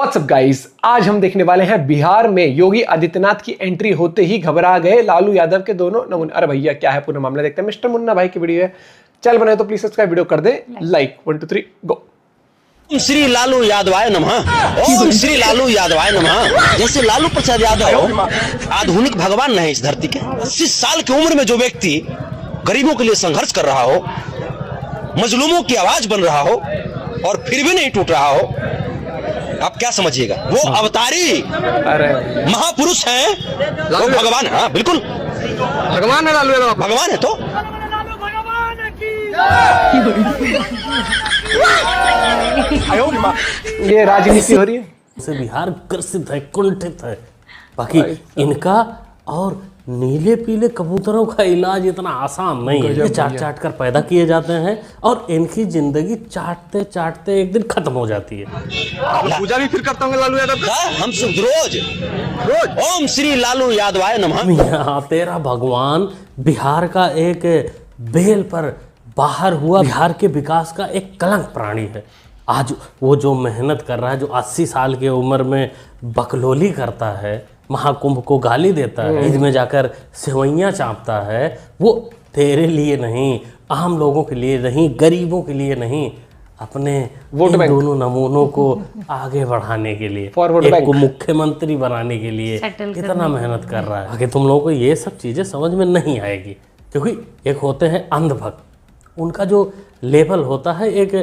WhatsApp guys, आज हम देखने वाले हैं बिहार में योगी आदित्यनाथ की एंट्री होते ही घबरा गए लालू यादव के दोनों नमूने। अरे भैया क्या है पूरा मामला, देखते हैं। मिस्टर मुन्ना भाई की वीडियो है, चल बने तो प्लीज सब्सक्राइब, वीडियो कर दे लाइक। 1 2 3 गो। श्री लालू यादवाय नमः। ओम श्री लालू यादवाय नमः। जैसे लालू प्रसाद यादव आधुनिक भगवान नहीं इस धरती के। 80 साल की उम्र में जो व्यक्ति गरीबों के लिए संघर्ष कर रहा हो, मजलूमों की आवाज बन रहा हो और फिर भी नहीं टूट रहा हो, आप क्या समझिएगा? वो अवतारी महापुरुष हैं, वो भगवान है। हाँ बिल्कुल भगवान है लालू यादव, भगवान है। तो ये राजनीति हो रही है। से बिहार ग्रसित है, कुंठित है। बाकी इनका और नीले पीले कबूतरों का इलाज इतना आसान नहीं है। ये चाट चाट कर पैदा किए जाते हैं और इनकी जिंदगी चाटते चाटते एक दिन खत्म हो जाती है। पूजा भी फिर करता हूँ लालू यादव। हम सब रोज ओम श्री लालू यादवाय नमः। यहाँ तेरा भगवान बिहार का एक बेल पर बाहर हुआ बिहार के विकास का एक कलंक प्राणी है। आज वो जो मेहनत कर रहा है, जो 80 साल की उम्र में बकलोली करता है, महाकुंभ को गाली देता है, ईद में जाकर सेवैयाँ चाँपता है, वो तेरे लिए नहीं, आम लोगों के लिए नहीं, गरीबों के लिए नहीं, अपने इन दोनों नमूनों को आगे बढ़ाने के लिए, एक को मुख्यमंत्री बनाने के लिए कितना मेहनत कर रहा है। आगे तुम लोगों को ये सब चीज़ें समझ में नहीं आएगी, क्योंकि एक होते हैं अंधभक्त, उनका जो लेवल होता है एक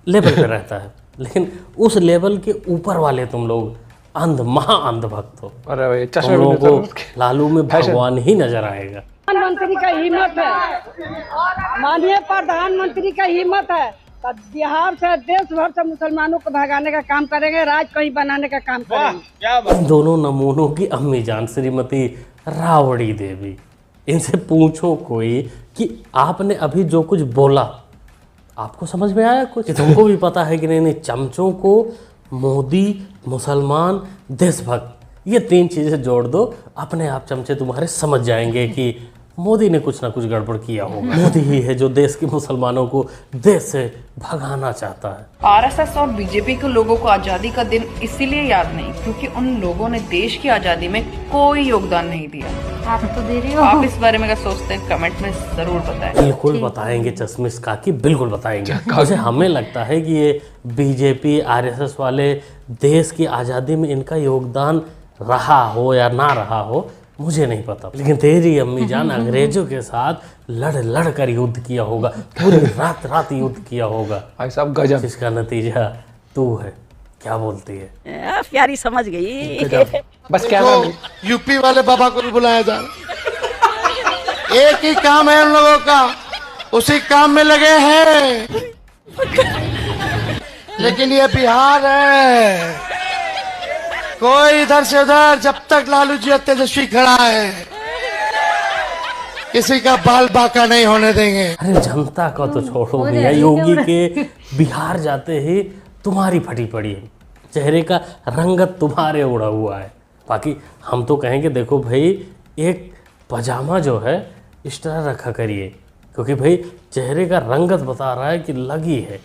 लेवल पे रहता है, लेकिन उस लेवल के ऊपर वाले तुम लोग महा अंधभक्त हो। अरे तुम लोगों को लालू में भगवान ही नजर आएगा। प्रधानमंत्री का हिम्मत है, माननीय प्रधानमंत्री का हिम्मत है, तो बिहार से देश भर से मुसलमानों को भगाने का काम करेंगे, राज कहीं बनाने का काम करेंगे। इन दोनों नमूनों की अम्मी जान श्रीमती रावड़ी देवी, इनसे पूछो कोई कि आपने अभी जो कुछ बोला आपको समझ में आया कुछ? तुमको भी पता है कि नहीं? चमचों को मोदी, मुसलमान, देशभक्त, ये 3 चीज़ें जोड़ दो, अपने आप चमचे तुम्हारे समझ जाएंगे कि मोदी ने कुछ ना कुछ गड़बड़ किया होगा। मोदी ही है जो देश के मुसलमानों को देश से भगाना चाहता है। आरएसएस और बीजेपी के लोगों को आजादी का दिन इसीलिए याद नहीं क्योंकि उन लोगों ने देश की आजादी में कोई योगदान नहीं दिया। आप तो दे रही हो। आप इस बारे में क्या सोचते हैं? कमेंट में जरूर बताएं। बिल्कुल बताएंगे चश्मिश काकी, बिल्कुल बताएंगे। मुझे हमें लगता है कि ये बीजेपी आरएसएस वाले देश की आज़ादी में इनका योगदान रहा हो या ना रहा हो मुझे नहीं पता, लेकिन तेरी अम्मी जान अंग्रेजों के साथ लड़ कर युद्ध किया होगा, पूरी रात युद्ध किया होगा भाई साहब गजब। इसका नतीजा तू है। क्या बोलती है? प्यारी समझ गई। बस क्या यूपी वाले बाबा को बुलाया जाए, एक ही काम है उन लोगों का, उसी काम में लगे हैं। लेकिन ये बिहार है, कोई इधर से उधर, जब तक लालू जी और तेजस्वी खड़ा है किसी का बाल बाका नहीं होने देंगे। अरे जनता का तो छोड़ो भैया, योगी के बिहार जाते ही तुम्हारी फटी पड़ी है, चेहरे का रंगत तुम्हारे उड़ा हुआ है। बाकी हम तो कहेंगे देखो भाई, एक पजामा जो है इस तरह रखा करिए, क्योंकि भाई चेहरे का रंगत बता रहा है कि लगी है,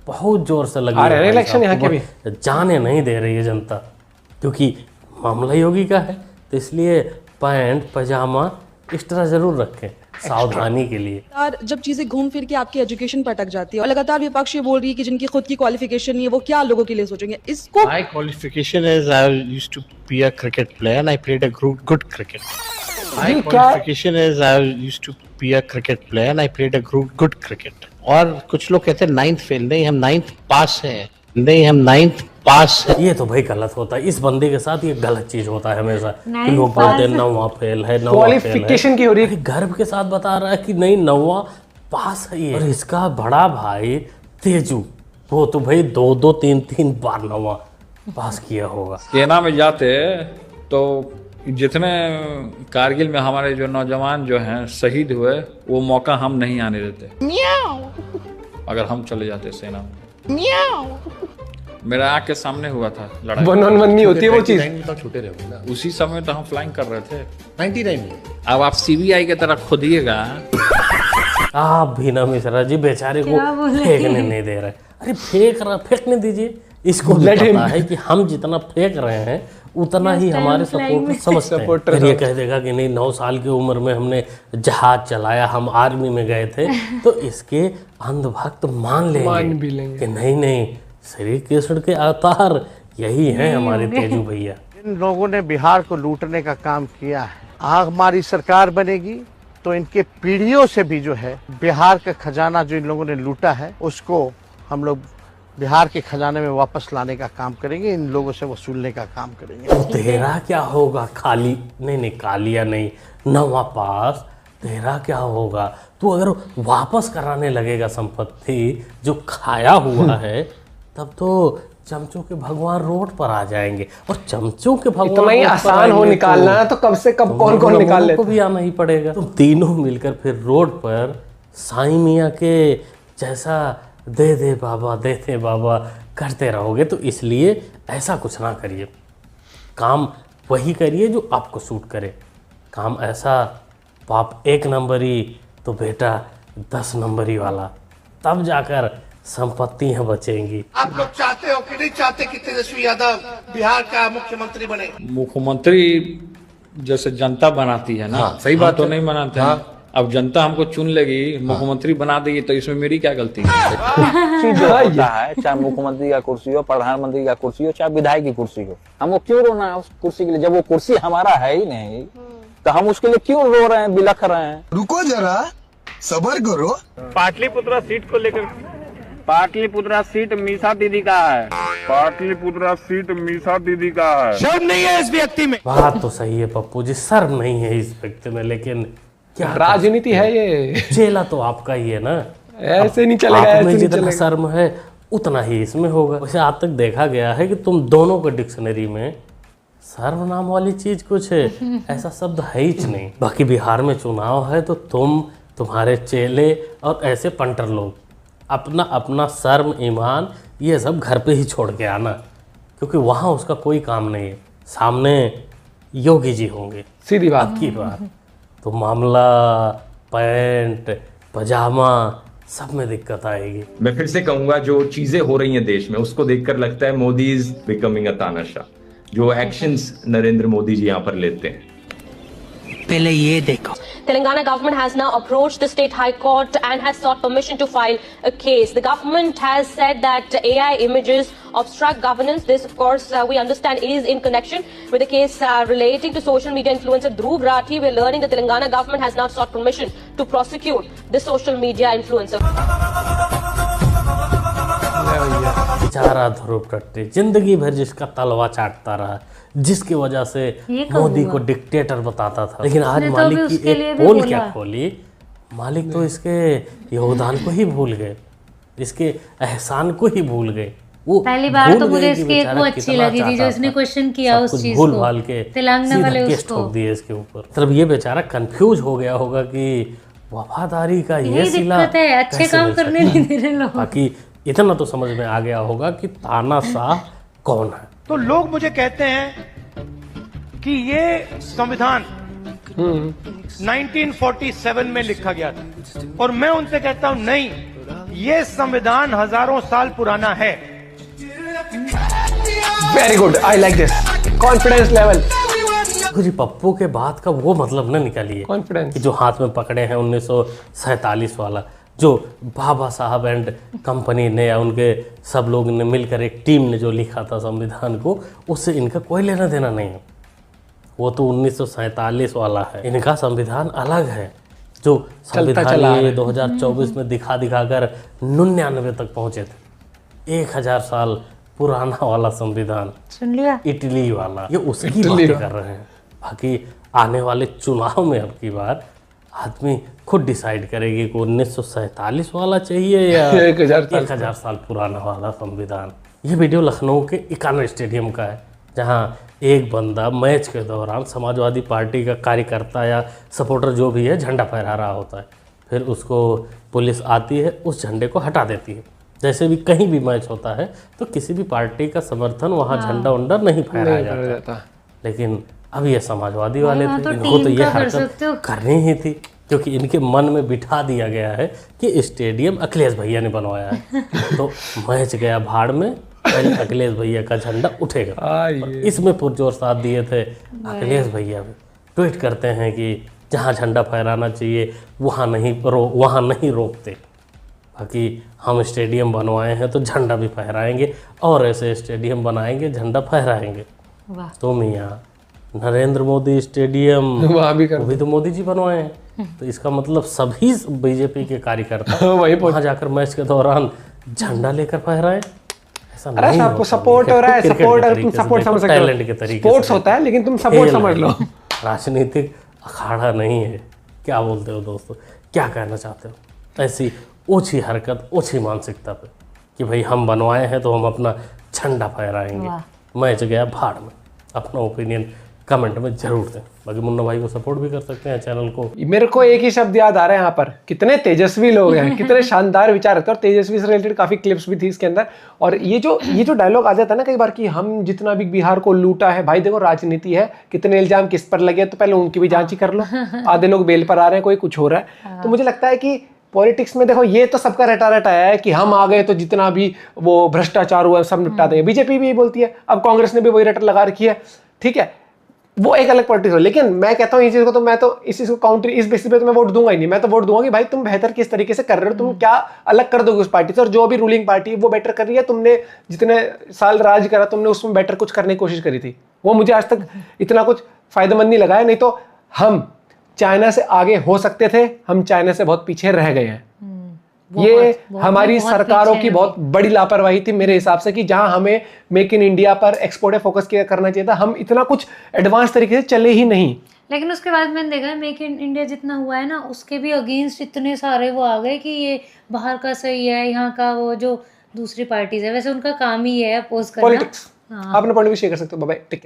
बहुत जोर से लगी है। इलेक्शन यहाँ के भी जाने नहीं दे रही है जनता, क्योंकि मामला योगी का है, तो इसलिए पैंट पजामा इस तरह जरूर रखें सावधानी के लिए। और जब चीजें घूम फिर के आपकी एजुकेशन पर अटक जाती है और लगातार विपक्ष ये बोल रही है कि जिनकी खुद की क्वालिफिकेशन नहीं है वो क्या लोगों के लिए सोचेंगे। इसको My qualification is I used to be a cricket player and I played a good cricket. My qualification is I used to be a cricket player and I played a good cricket. और कुछ लोग कहते हैं 9th fail, नहीं हम 9th पास हैं, नहीं हम 9th पास है। ये तो भाई गलत होता है, इस बंदे के साथ ये गलत चीज होता है हमेशा कि लोग बोलते हैं 9वां फेल है, 9वां क्वालिफिकेशन की हो रही है। गर्व के साथ बता रहा है कि नहीं 9वां पास है ये। और इसका बड़ा भाई तेजू, वो तो भाई 2 3 बार 9वां पास किया होगा। सेना में जाते तो जितने कारगिल में हमारे जो नौजवान जो हैं शहीद हुए, वो मौका हम नहीं आने देते अगर हम चले जाते सेना में। मेरा आँख के सामने हुआ था लड़ाई। 1-on-1 नहीं होती है वो चीज। छोटे रहे ना, उसी समय तो हम फ्लाइंग कर रहे थे 99 में। अब आप सीबीआई की तरफ खोदिएगा। आप भी ना मिश्रा जी बेचारे को फेंकने नहीं दे रहे। अरे फेंकने दीजिए, इसको भी Let him. पता है कि हम जितना फेंक रहे हैं उतना ही हमारे सपोर्टर समझते हैं। Supporter फिर ये कह देगा कि नहीं 9 साल की उम्र में हमने जहाज चलाया, हम आर्मी में गए थे, तो इसके अंधभक्त मान भी लेंगे। लेंगे कि नहीं श्री कृष्ण के अवतार यही हैं हमारे तेजू भैया। इन लोगों ने बिहार को लूटने का काम किया है। हमारी सरकार बनेगी तो इनके पीढ़ियों से भी जो है बिहार का खजाना जो इन लोगों ने लूटा है उसको हम लोग बिहार के खजाने में वापस लाने का काम करेंगे, इन लोगों से वसूलने का काम करेंगे। तो तेरा क्या होगा? खाली नहीं कालिया नहीं, नवा पास तेरा क्या होगा? तू अगर वापस कराने लगेगा संपत्ति जो खाया हुआ है, तब तो चमचों के भगवान रोड पर आ जाएंगे। और चमचों के भगवान इतना ही रोड पर आसान हो आएंगे निकालना है तो कब से कब कौन कौन निकाल को लेते भी आना ही पड़ेगा। तुम तीनों मिलकर फिर रोड पर साईं मियाँ के जैसा दे दे बाबा करते रहोगे। तो इसलिए ऐसा कुछ ना करिए, काम वही करिए जो आपको सूट करे। काम ऐसा बाप 1 नंबरी तो बेटा 10 नंबरी वाला, तब जाकर संपत्तियां बचेंगी। आप लोग चाहते हो कि नहीं चाहते कि तेजस्वी यादव बिहार का मुख्यमंत्री बने? मुख्यमंत्री जैसे जनता बनाती है ना, सही बात तो नहीं बनाते हैं। अब जनता हमको चुन लेगी, मुख्यमंत्री बना देगी, तो इसमें मेरी क्या गलती है? होता है, चाहे मुख्यमंत्री का कुर्सी हो, प्रधानमंत्री का कुर्सी हो, चाहे विधायक की कुर्सी हो, हमको क्यों रोना है उस कुर्सी के लिए? जब वो कुर्सी हमारा है ही नहीं तो हम उसके लिए क्यों रो रहे हैं, बिलख रहे हैं? रुको जरा, सबर करो। पाटलिपुत्रा सीट को लेकर, पाटलिपुत्रा सीट मीसा दीदी का है। पाटलिपुत्रा सीट मीसा दीदी का है। शर्म नहीं है इस व्यक्ति में। बात तो सही है पप्पू जी, शर्म नहीं है इस व्यक्ति में, लेकिन क्या राजनीति है ये, चेला तो आपका ही है ना। ऐसे नहीं चलेगा, आप ऐसे में नहीं जितना चलेगा। शर्म है उतना ही इसमें होगा। वैसे आज तक देखा गया है कि तुम दोनों के डिक्शनरी में सर्वनाम वाली चीज कुछ ऐसा शब्द है ही नहीं। बाकी बिहार में चुनाव है तो तुम्हारे चेले और ऐसे पंटर लोग अपना अपना शर्म ईमान ये सब घर पे ही छोड़ के आना, क्योंकि वहाँ उसका कोई काम नहीं है। सामने योगी जी होंगे, सीधी बात की बात। तो मामला पैंट पजामा सब में दिक्कत आएगी। मैं फिर से कहूंगा, जो चीजें हो रही हैं देश में उसको देखकर लगता है मोदी इज बिकमिंग अ तानाशाह। जो एक्शंस नरेंद्र मोदी जी यहाँ पर लेते हैं, पहले ये देखो। Telangana government has now approached the state high court and has sought permission to file a case. The government has said that AI images obstruct governance. This, of course, we understand is in connection with the case relating to social media influencer Dhruv Rathi. We're learning that the Telangana government has now sought permission to prosecute this social media influencer. बेचारा ध्रुव टट्टी जिंदगी भर जिसका तलवा चाटता रहा, जिसकी वजह से मोदी को डिक्टेटर बताता था, लेकिन आज मालिक की एक पोल क्या खोली, मालिक तो इसके योगदान को ही भूल गए, इसके एहसान को ही भूल गए। वो पहली बार तो मुझे इसकी एक वो अच्छी लगी थी जो इसने क्वेश्चन किया उस चीज भूल को, भाल के तेलंगाना वाले केस ठोक दिए इसके ऊपर। मतलब ये बेचारा कंफ्यूज हो गया होगा कि वफादारी का ये सिला है, अच्छे काम करने नहीं दे रहे लोग। बाकी इतना तो समझ में आ गया होगा कि तानाशाह कौन है। तो लोग मुझे कहते हैं कि ये संविधान 1947 में लिखा गया था, और मैं उनसे कहता हूं नहीं, ये संविधान हजारों साल पुराना है। Very good, I like this confidence level. जी पप्पू के बात का वो मतलब ना निकालिए कॉन्फिडेंस कि जो हाथ में पकड़े हैं 1947 वाला, जो बाबा साहब एंड कंपनी ने या उनके सब लोग ने मिलकर एक टीम ने जो लिखा था संविधान को, उससे इनका कोई लेना देना नहीं है। वो तो 1947 वाला है, इनका संविधान अलग है जो संविधान ये 2024 में दिखा कर 99 तक पहुंचे थे। 1000 साल पुराना वाला संविधान, सुन लिया, इटली वाला, ये उसकी बातें कर रहे हैं। बाकी आने वाले चुनाव में अब की बार आदमी खुद डिसाइड करेगी कि 1947 वाला चाहिए या 1000 साल पुराना वाला संविधान। ये वीडियो लखनऊ के इकाना स्टेडियम का है, जहां एक बंदा मैच के दौरान समाजवादी पार्टी का कार्यकर्ता या सपोर्टर जो भी है झंडा फहरा रहा होता है, फिर उसको पुलिस आती है, उस झंडे को हटा देती है। जैसे भी कहीं भी मैच होता है तो किसी भी पार्टी का समर्थन वहाँ झंडा उंडा नहीं फहराया जाता, लेकिन अब ये समाजवादी वाले थे, इनको तो ये हरकत करनी ही थी, क्योंकि इनके मन में बिठा दिया गया है कि स्टेडियम अखिलेश भैया ने बनवाया है। तो मैच गया भाड़ में, पहले अखिलेश भैया का झंडा उठेगा। और इसमें पुरजोर साथ दिए थे अखिलेश भैया भी। ट्वीट करते हैं कि जहाँ झंडा फहराना चाहिए वहाँ नहीं रोकते। बाकी हम स्टेडियम बनवाए हैं तो झंडा भी फहराएंगे, और ऐसे स्टेडियम बनाएंगे झंडा फहराएंगे। तो मियाँ नरेंद्र मोदी स्टेडियम वहाँ भी वो भी तो मोदी जी बनवाए हैं, तो इसका मतलब सभी बीजेपी के कार्यकर्ता वहाँ जाकर मैच के दौरान झंडा लेकर फहराए। अरे आपको सपोर्ट हो रहा है, सपोर्ट अगर तुम सपोर्ट समझ सकते हो, टैलेंट के तरीके स्पोर्ट्स होता है लेकिन तुम सपोर्ट समझ लो। राजनीतिक अखाड़ा नहीं है। क्या बोलते हो दोस्तों, क्या कहना चाहते हो ऐसी ओछी हरकत, ओछी मानसिकता पे कि भाई हम बनवाए हैं तो हम अपना झंडा फहराएंगे। मैच गया भाड़ में। अपना ओपिनियन कमेंट में जरूर दें। बाकी मुन्ना भाई को सपोर्ट भी कर सकते हैं, चैनल को। मेरे को एक ही शब्द याद आ रहा है यहाँ पर, कितने तेजस्वी लोग हैं, कितने शानदार विचार रहते हैं। और तेजस्वी से रिलेटेड काफी क्लिप्स भी थी इसके अंदर। और ये जो डायलॉग आ जाता है ना कई बार कि हम जितना भी बिहार को लूटा है, भाई देखो राजनीति है, कितने इल्जाम किस पर लगे तो पहले उनकी भी जांच ही कर लो। आधे लोग बेल पर आ रहे हैं, कोई कुछ हो रहा है। तो मुझे लगता है कि पॉलिटिक्स में देखो ये तो सबका रटा रटाया है कि हम आ गए तो जितना भी वो भ्रष्टाचार हुआ सब निपटा देंगे। बीजेपी भी बोलती है, अब कांग्रेस ने भी वही रट लगा रखी है। ठीक है, वो एक अलग पॉलिटिक्स हो। लेकिन मैं कहता हूँ इस चीज को, तो मैं तो इस चीज को काउंटर इस बेसिस पे तो मैं वोट दूंगा ही नहीं। मैं तो वोट दूंगा कि भाई तुम बेहतर किस तरीके से कर रहे हो, तुम क्या अलग कर दोगे उस पार्टी से। और जो अभी रूलिंग पार्टी है वो बेटर कर रही है, तुमने जितने साल राज करा तुमने उसमें बेटर कुछ करने की कोशिश करी थी, वो मुझे आज तक इतना कुछ फायदेमंद नहीं लगा है। नहीं तो हम चाइना से आगे हो सकते थे, हम चाइना से बहुत पीछे रह गए हैं। ये हमारी सरकारों की बहुत बड़ी लापरवाही थी मेरे हिसाब से, कि जहां हमें मेक इन इंडिया पर एक्सपोर्ट फोकस करना चाहिए था, हम इतना कुछ एडवांस तरीके से चले ही नहीं। लेकिन उसके बाद मैंने देखा है मेक इन इंडिया जितना हुआ है ना, उसके भी अगेंस्ट इतने सारे वो आ गए कि ये बाहर का सही है, यहाँ का वो जो दूसरी पार्टीज है, वैसे उनका काम ही है अपोज करना। पॉलिटिक्स। आप अपना पॉइंट भी शेयर कर सकते हो। Bye bye, take care.